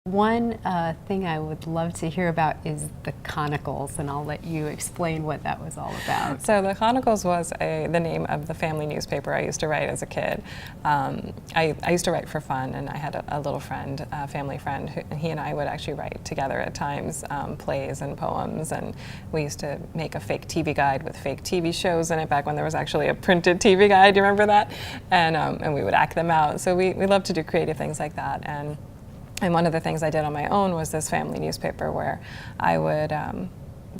One thing I would love to hear about is the Khanicles, and I'll let you explain what that was all about. So the Chronicles was the name of the family newspaper I used to write as a kid. I used to write for fun, and I had a little friend, a family friend, he and I would actually write together at times, plays and poems, and we used to make a fake TV guide with fake TV shows in it back when there was actually a printed TV guide. Do you remember that? And we would act them out. So we loved to do creative things like that. And one of the things I did on my own was this family newspaper where I would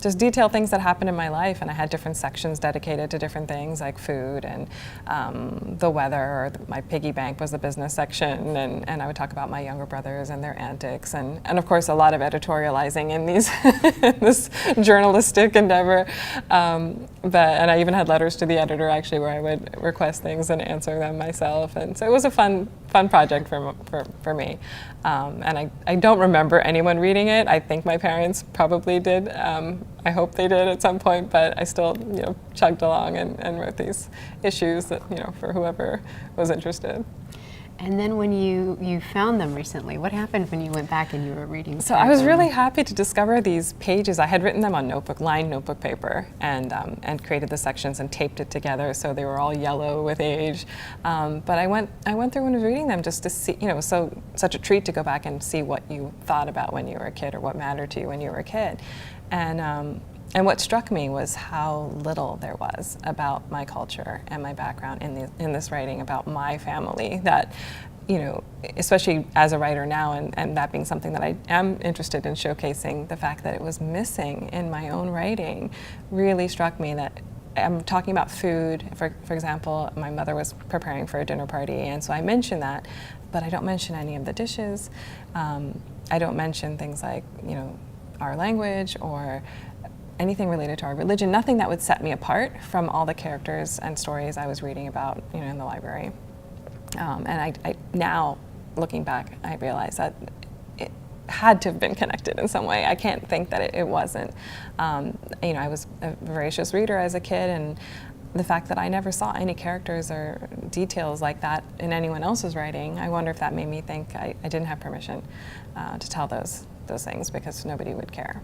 just detail things that happened in my life, and I had different sections dedicated to different things like food and the weather, or my piggy bank was the business section, and I would talk about my younger brothers and their antics, and of course a lot of editorializing in these this journalistic endeavor. And I even had letters to the editor actually where I would request things and answer them myself, and so it was a fun project for me. And I don't remember anyone reading it. I think my parents probably did. I hope they did at some point, but I still, chugged along and wrote these issues that, for whoever was interested. And then when you found them recently, what happened when you went back and you were reading? So I was really happy to discover these pages. I had written them on lined notebook paper, and created the sections and taped it together so they were all yellow with age. But I went through and was reading them just to see, it was such a treat to go back and see what you thought about when you were a kid, or what mattered to you when you were a kid. And what struck me was how little there was about my culture and my background in this writing about my family, that, especially as a writer now, and that being something that I am interested in showcasing, the fact that it was missing in my own writing really struck me. That I'm talking about food, for example, my mother was preparing for a dinner party, and so I mentioned that, but I don't mention any of the dishes. I don't mention things like, our language or anything related to our religion, nothing that would set me apart from all the characters and stories I was reading about, in the library. And I now, looking back, I realize that it had to have been connected in some way. I can't think that it wasn't. I was a voracious reader as a kid, and the fact that I never saw any characters or details like that in anyone else's writing, I wonder if that made me think I didn't have permission to tell those things, because nobody would care.